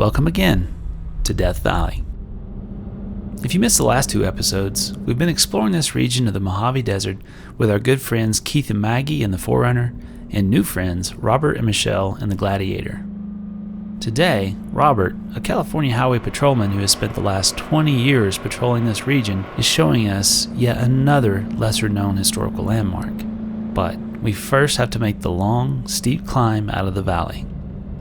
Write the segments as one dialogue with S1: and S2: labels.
S1: Welcome again to Death Valley. If you missed the last two episodes, we've been exploring this region of the Mojave Desert with our good friends Keith and Maggie in the Forerunner, and new friends Robert and Michelle in the Gladiator. Today, Robert, a California highway patrolman who has spent the last 20 years patrolling this region, is showing us yet another lesser-known historical landmark. But we first have to make the long, steep climb out of the valley.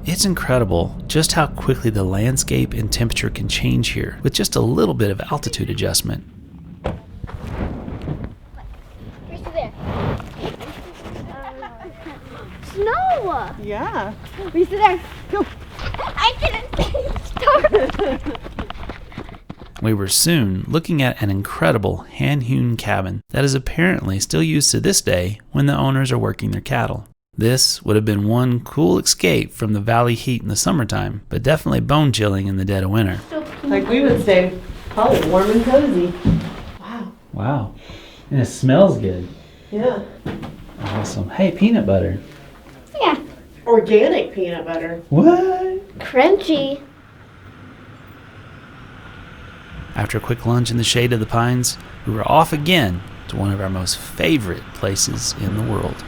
S1: It's incredible just how quickly the landscape and temperature can change here with just a little bit of altitude adjustment.
S2: Where's there? Snow!
S3: Yeah.
S2: Where's there? Go. I didn't start.
S1: We were soon looking at an incredible hand-hewn cabin that is apparently still used to this day when the owners are working their cattle. This would have been one cool escape from the valley heat in the summertime, but definitely bone-chilling in the dead of winter.
S3: Like we would say, probably warm and cozy. Wow.
S1: Wow. And it smells good.
S3: Yeah.
S1: Awesome. Hey, peanut butter.
S2: Yeah.
S3: Organic peanut butter.
S1: What?
S2: Crunchy.
S1: After a quick lunch in the shade of the pines, we were off again to one of our most favorite places in the world.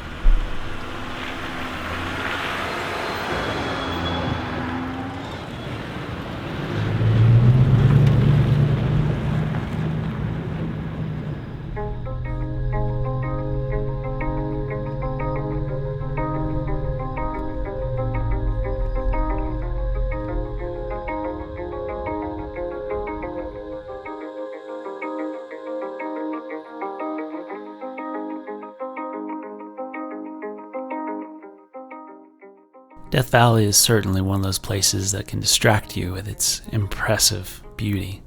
S1: Death Valley is certainly one of those places that can distract you with its impressive beauty,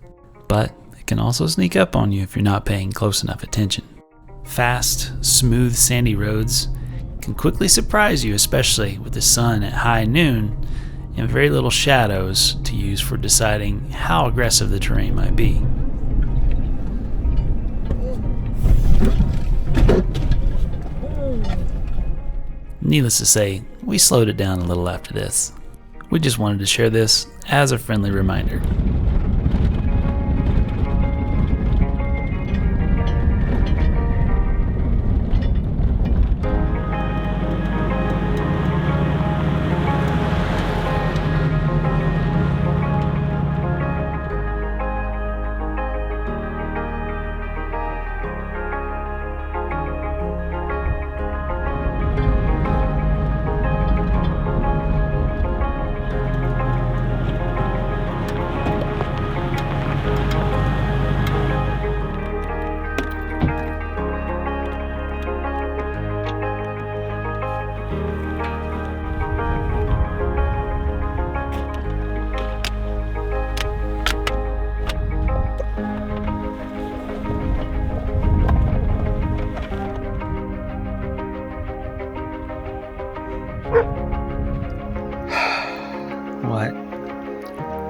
S1: but it can also sneak up on you if you're not paying close enough attention. Fast, smooth, sandy roads can quickly surprise you, especially with the sun at high noon and very little shadows to use for deciding how aggressive the terrain might be. Needless to say, we slowed it down a little after this. We just wanted to share this as a friendly reminder.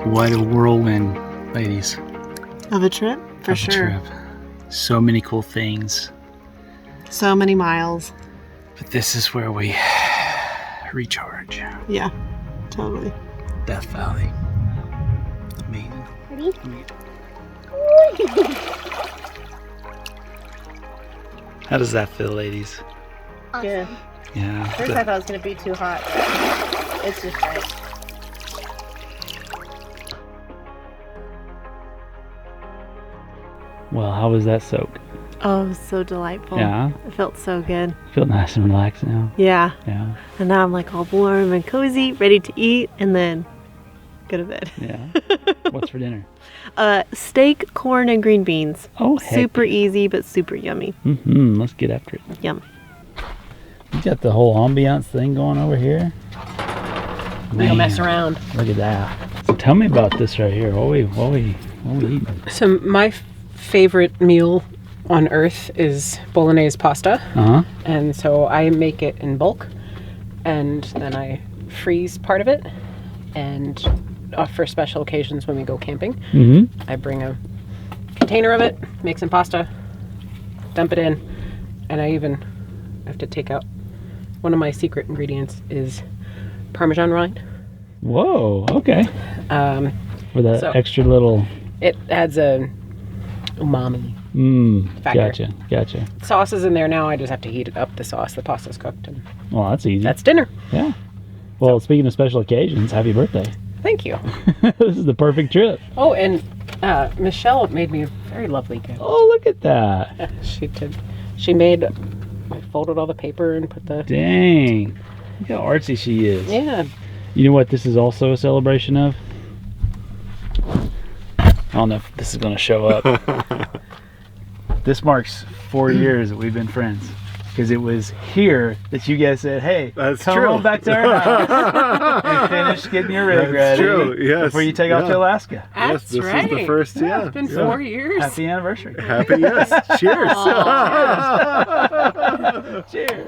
S1: What a whirlwind, ladies.
S3: Of a trip? For sure.
S1: Trip. So many cool things.
S3: So many miles.
S1: But this is where we recharge.
S3: Yeah, totally.
S1: Death Valley. Amazing.
S2: Ready?
S1: How does that feel, ladies?
S2: Awesome.
S3: Good.
S1: Yeah.
S3: First I thought it was going to be too hot. It's just right.
S1: Well, how was that soak?
S3: Oh, it was so delightful.
S1: Yeah.
S3: It felt so good.
S1: Feel nice and relaxed now?
S3: Yeah.
S1: Yeah.
S3: And now I'm like all warm and cozy, ready to eat, and then go to bed.
S1: Yeah. What's for dinner?
S3: Steak, corn, and green beans.
S1: Oh, heck.
S3: Super easy, but super yummy.
S1: Let's get after it.
S3: Yum.
S1: You got the whole ambiance thing going over here.
S3: We don't mess around.
S1: Look at that. So tell me about this right here. What we eating?
S4: So my favorite meal on earth is bolognese pasta. And so I make it in bulk, and then I freeze part of it, and for special occasions when we go camping, I bring a container of it, make some pasta, dump it in, and I even have to take out one of my secret ingredients is Parmesan rind.
S1: Whoa, okay. With that
S4: so-
S1: extra little...
S4: It adds a umami. Factor.
S1: Gotcha.
S4: Sauce is in there now. I just have to heat up the sauce. The pasta's cooked, and
S1: Well, that's easy.
S4: that's dinner.
S1: Yeah. Well, speaking of special occasions, happy birthday.
S4: Thank you.
S1: This is the perfect trip.
S4: Oh, and Michelle made me a very lovely gift.
S1: Oh, look at that.
S4: She did. She made. I folded all the paper and put the.
S1: Dang. Look how artsy she is.
S4: Yeah.
S1: You know what this is also a celebration of? I don't know if this is going to show up. This marks 4 years that we've been friends. Because it was here that you guys said, hey,
S5: That's
S1: come
S5: true.
S1: on back to our house and finish getting your rig ready
S5: true, yes,
S1: before you take off to Alaska.
S5: Yes,
S4: That's
S5: this
S4: right.
S5: is the first,
S4: It's been 4 years.
S1: Happy anniversary.
S5: Happy, yes. Cheers.
S1: Cheers.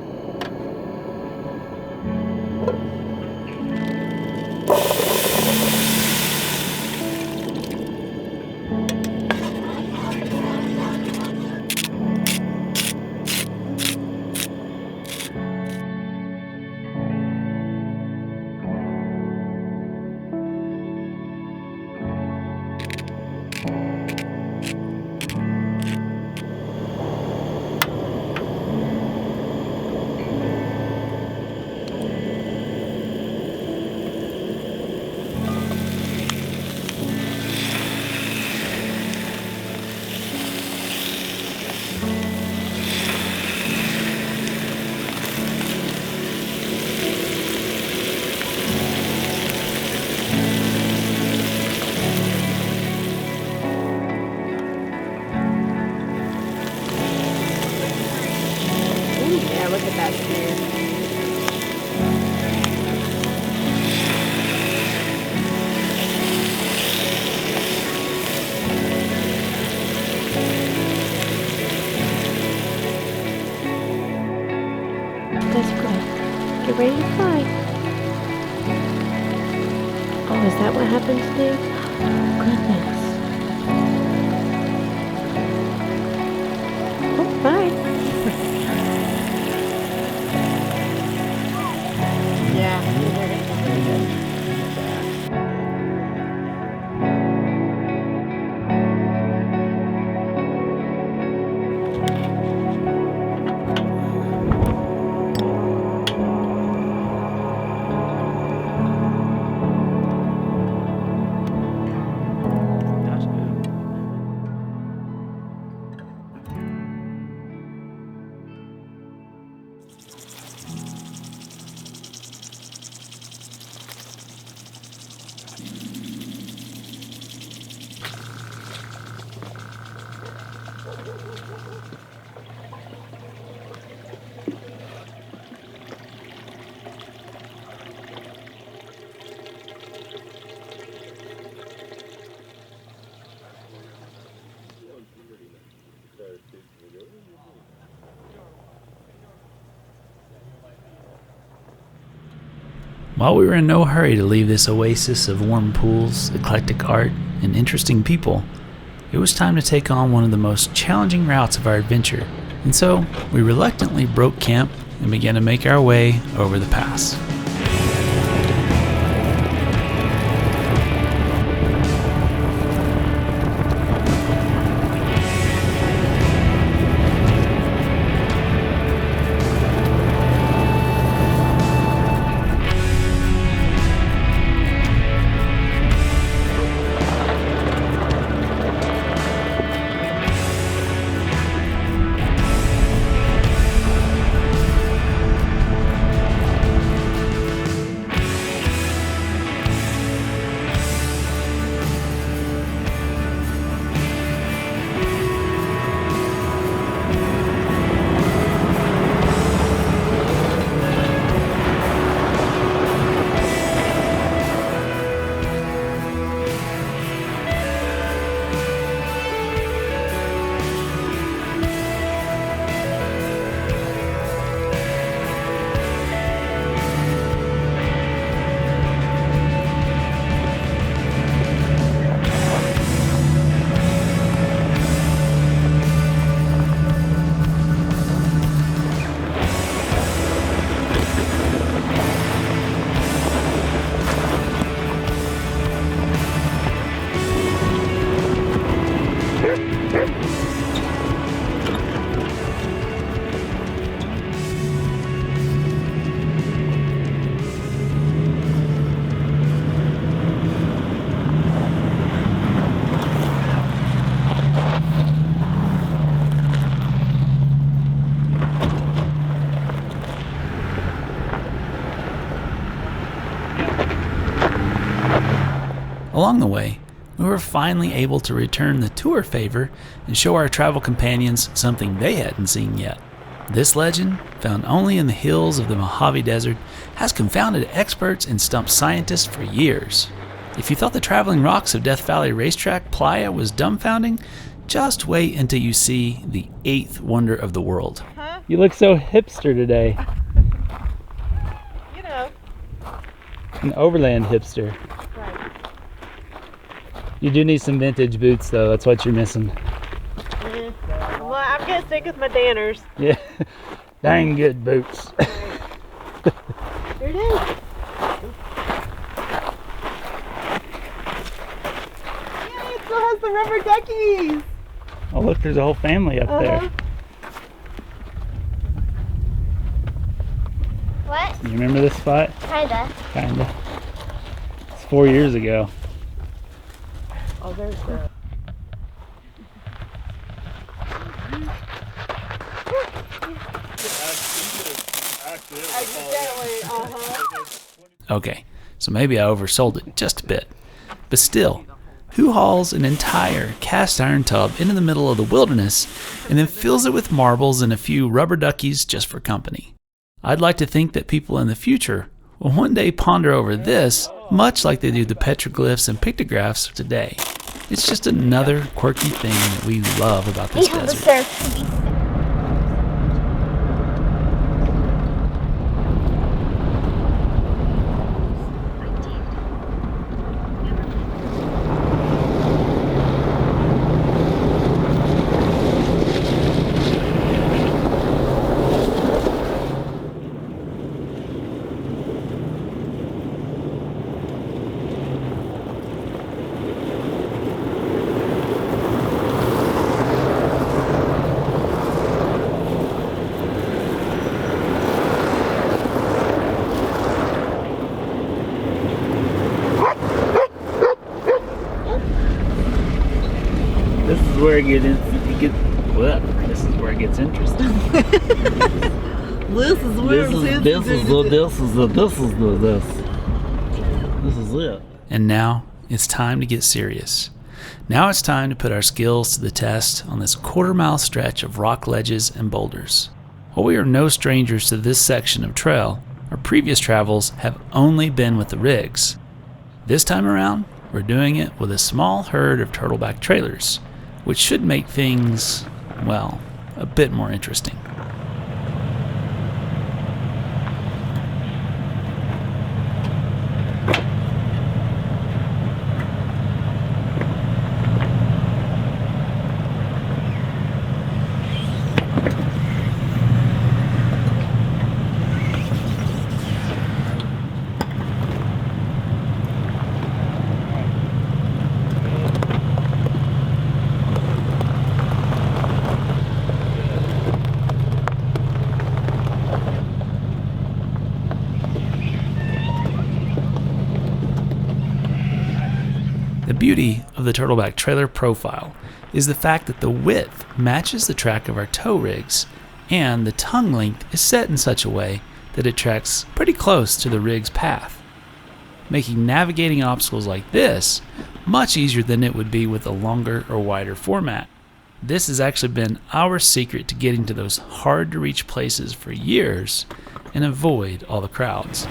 S3: Yeah, look at that steer. That's good. Get ready to fly. Oh, is that what happened today? Goodness. Oh, bye.
S1: While we were in no hurry to leave this oasis of warm pools, eclectic art, and interesting people, it was time to take on one of the most challenging routes of our adventure, and so we reluctantly broke camp and began to make our way over the pass. Along the way, we were finally able to return the tour favor and show our travel companions something they hadn't seen yet. This legend, found only in the hills of the Mojave Desert, has confounded experts and stumped scientists for years. If you thought the traveling rocks of Death Valley Racetrack Playa was dumbfounding, just wait until you see the 8th wonder of the world.
S5: Huh?
S1: You look so hipster today.
S5: You know.
S1: An Overland hipster.
S5: Right.
S1: You do need some vintage boots though, that's what you're missing.
S5: Well, I'm gonna stick with my Danners.
S1: Yeah, dang good boots.
S5: Here it is. Yay, it still has the rubber duckies.
S1: Oh look, there's a whole family up there.
S2: What?
S1: You remember this spot?
S2: Kinda.
S1: Kinda. It's 4 years ago.
S5: Oh, there's the...
S1: Okay, so maybe I oversold it just a bit. But still, who hauls an entire cast iron tub into the middle of the wilderness and then fills it with marbles and a few rubber duckies just for company? I'd like to think that people in the future will one day ponder over this, much like they do the petroglyphs and pictographs today. It's just another quirky thing that we love about this
S2: We have the
S1: desert.
S2: surf.
S1: This is where this is where it gets interesting.
S5: This is where
S1: This is it. And now it's time to get serious. Now it's time to put our skills to the test on this quarter-mile stretch of rock ledges and boulders. While we are no strangers to this section of trail, our previous travels have only been with the rigs. This time around, we're doing it with a small herd of turtleback trailers, which should make things, well, a bit more interesting. The beauty of the Turtleback trailer profile is the fact that the width matches the track of our tow rigs, and the tongue length is set in such a way that it tracks pretty close to the rig's path, making navigating obstacles like this much easier than it would be with a longer or wider format. This has actually been our secret to getting to those hard to reach places for years and avoid all the crowds.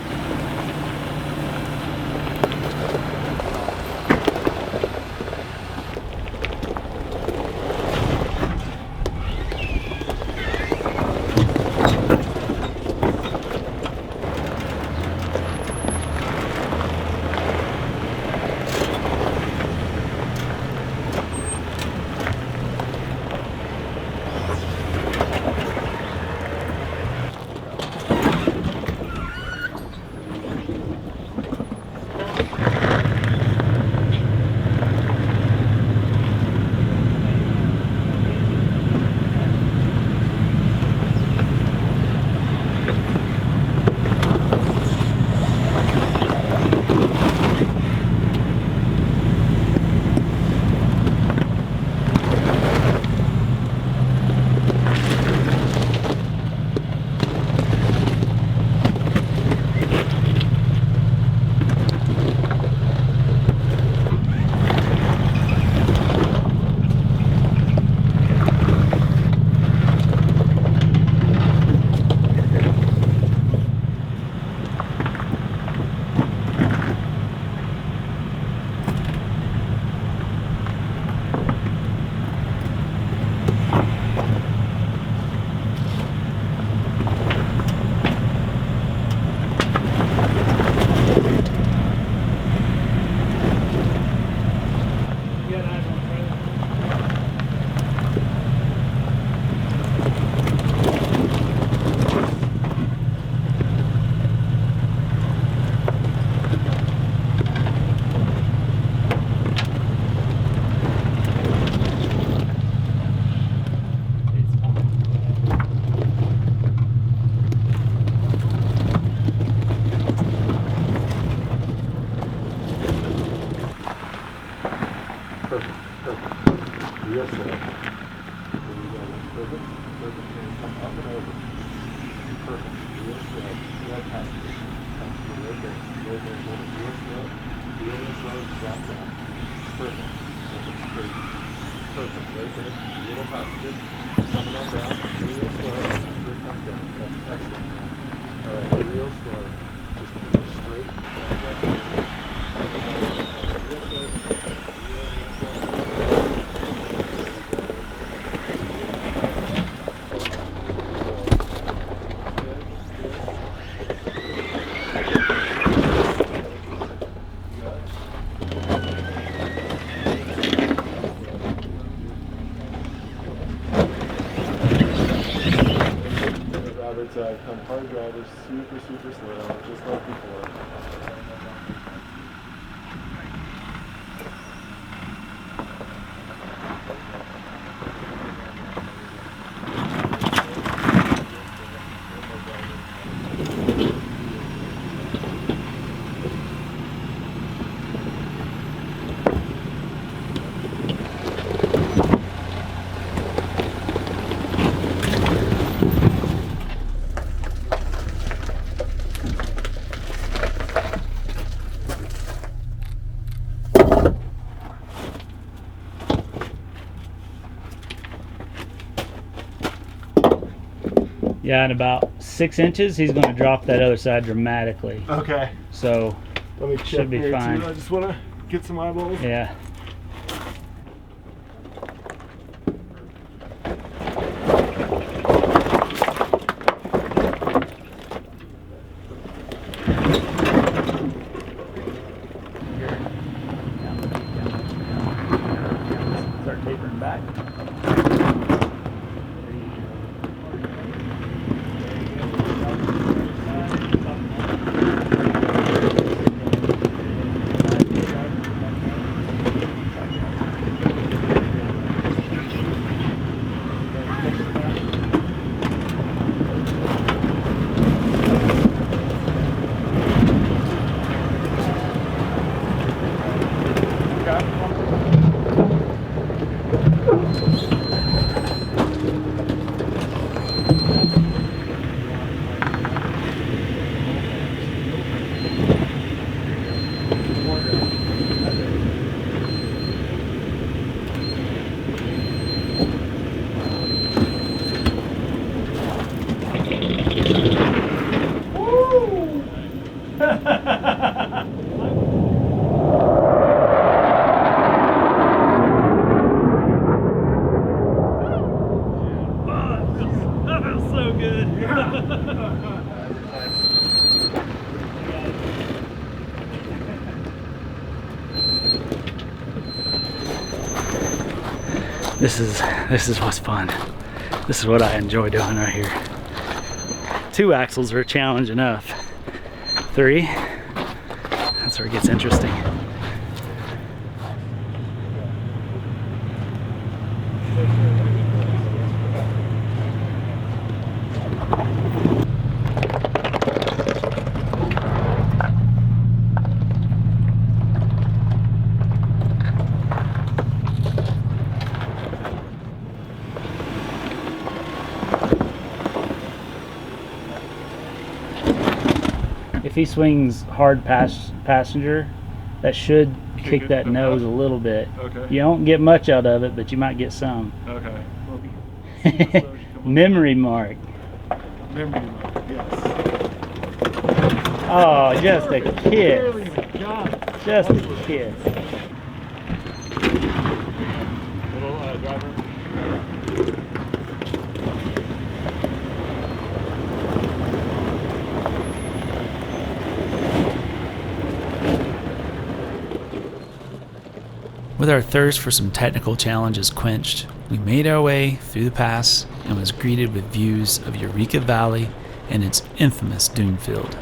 S6: Perfect. Real slow. There you go. Perfect. And come up and over. Perfect. Real slow. Real tight. Come to right there. Hold it real slow. Real slow. Drop down. Perfect. Straight. Perfect. Right there. Little positive. Coming on down. Real slow. Here comes down. That's excellent. All right. Real slow. Just keep it straight. Real slow. Come hard drivers, super slow, just like before.
S1: Yeah, in about 6 inches, he's going to drop that other side dramatically.
S6: Okay.
S1: So,
S6: Let me check
S1: should be
S6: here
S1: fine.
S6: too. I just want to get some eyeballs.
S1: Yeah. Start tapering back. This is what's fun. This is what I enjoy doing right here. 2 axles are a challenge enough. 3, that's where it gets interesting. If he swings hard passenger, that should kick that nose a little bit.
S6: Okay.
S1: You don't get much out of it, but you might get some.
S6: Okay.
S1: Memory mark.
S6: Memory mark, yes.
S1: Oh, just a kiss.
S6: God.
S1: Just a kiss.
S6: Little driver.
S1: With our thirst for some technical challenges quenched, we made our way through the pass and was greeted with views of Eureka Valley and its infamous dune field.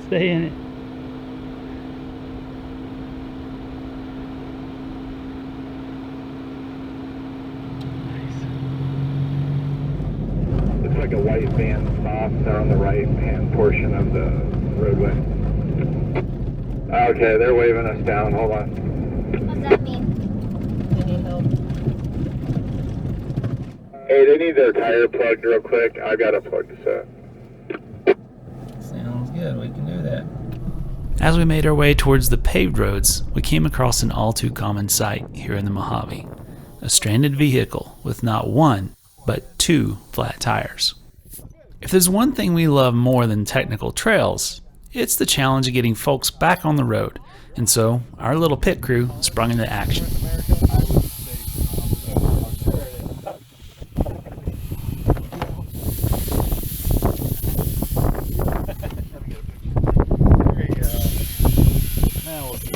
S1: Stay in it.
S6: Looks like a white van stops there on the right-hand portion of the roadway. Okay, they're waving us down. Hold on.
S2: What does that mean?
S6: Hey, they need their tire plugged real quick. I got to plug this up.
S1: Sounds good. We can do that. As we made our way towards the paved roads, we came across an all too common sight here in the Mojave. A stranded vehicle with not one, but two flat tires. If there's one thing we love more than technical trails, it's the challenge of getting folks back on the road. And so, our little pit crew sprung into action.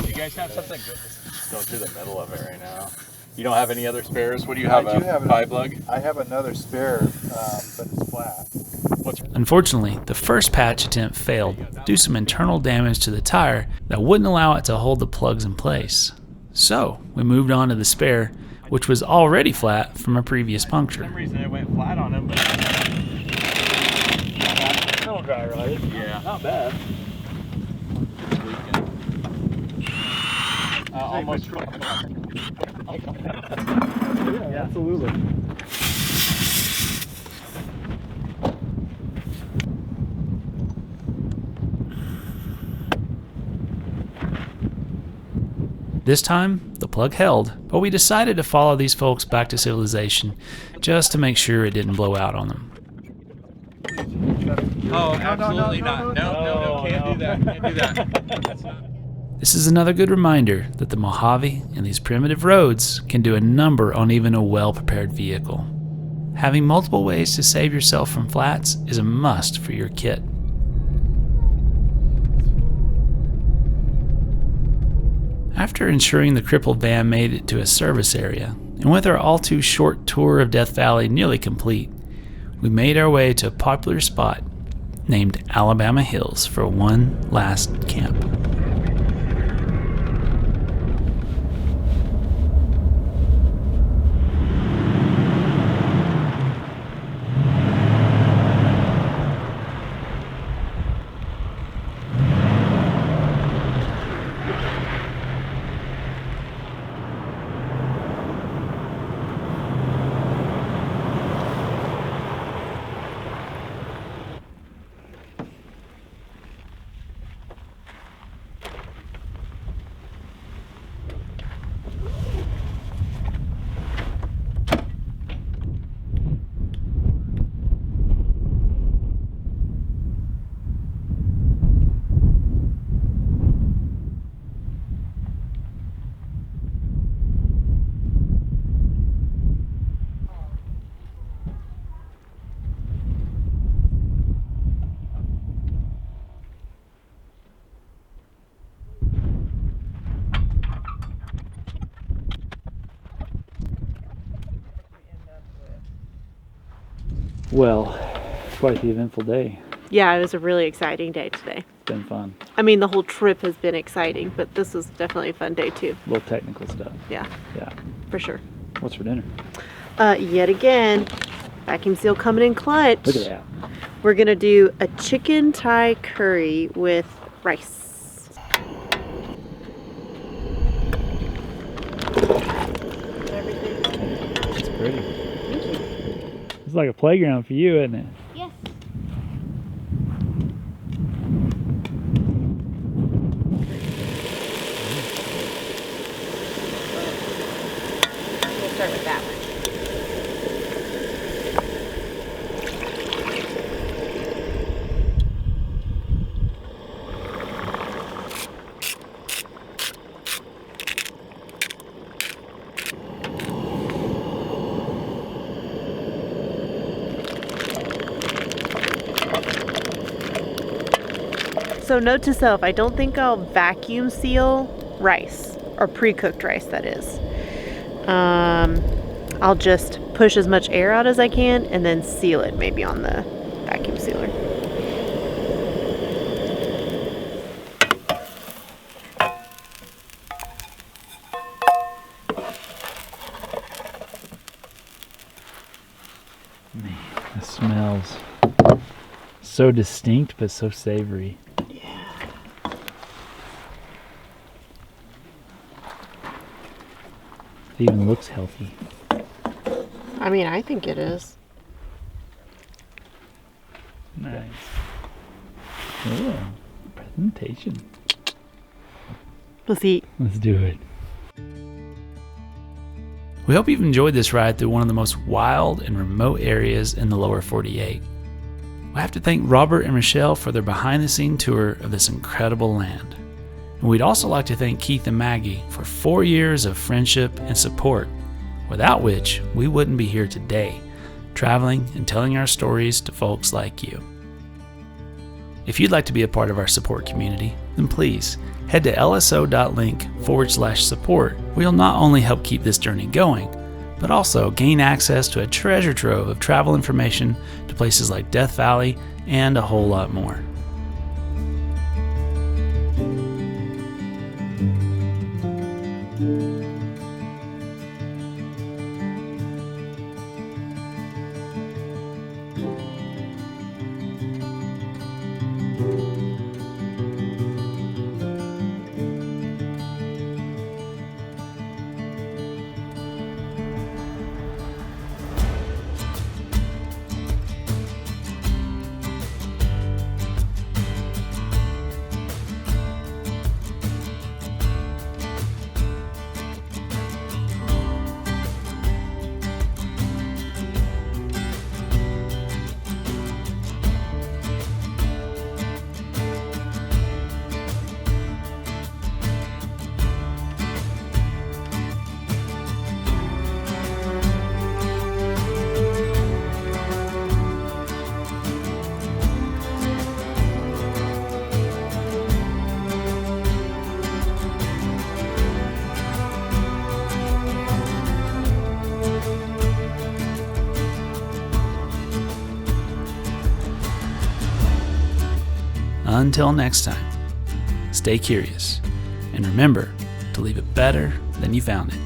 S7: You guys have something good? Just going through the middle of it right now. You don't have any other spares? What do you have?
S6: I do have
S7: five lug?
S6: I have another spare, but it's flat.
S1: Unfortunately, the first patch attempt failed due to some internal damage to the tire that wouldn't allow it to hold the plugs in place. So, we moved on to the spare, which was already flat from a previous puncture.
S7: For some reason it went flat on him, but...
S6: Still dry, right?
S7: Yeah. Not bad. Almost.
S6: Yeah, absolutely.
S1: This time, the plug held, but we decided to follow these folks back to civilization just to make sure it didn't blow out on them.
S7: Oh, absolutely not. No, can't do that. Can't do that. That's not.
S1: This is another good reminder that the Mojave and these primitive roads can do a number on even a well-prepared vehicle. Having multiple ways to save yourself from flats is a must for your kit. After ensuring the crippled van made it to a service area, and with our all too short tour of Death Valley nearly complete, we made our way to a popular spot named Alabama Hills for one last camp. Well, quite the eventful day.
S3: Yeah, it was a really exciting day today.
S1: It's been fun.
S3: I mean, the whole trip has been exciting, but this was definitely a fun day too.
S1: A little technical stuff.
S3: Yeah,
S1: Yeah.
S3: for sure.
S1: What's for dinner?
S3: Yet again, vacuum seal coming in clutch.
S1: Look at that.
S3: We're gonna do a chicken Thai curry with rice.
S1: It's pretty. It's like a playground for you, isn't it?
S2: Yes.
S3: We'll start with that one. So note to self, I don't think I'll vacuum seal rice, or pre-cooked rice that is. I'll just push as much air out as I can and then seal it maybe on the vacuum sealer.
S1: smells. So distinct, but so savory.
S3: Yeah.
S1: It even looks healthy.
S3: I mean, I think it is.
S1: Nice. Oh, presentation.
S3: Let's eat.
S1: Let's do it. We hope you've enjoyed this ride through one of the most wild and remote areas in the lower 48. We have to thank Robert and Michelle for their behind-the-scenes tour of this incredible land. And we'd also like to thank Keith and Maggie for 4 years of friendship and support, without which we wouldn't be here today, traveling and telling our stories to folks like you. If you'd like to be a part of our support community, then please head to lso.link/support, where you'll not only help keep this journey going, but also gain access to a treasure trove of travel information to places like Death Valley and a whole lot more. Until next time, stay curious, and remember to leave it better than you found it.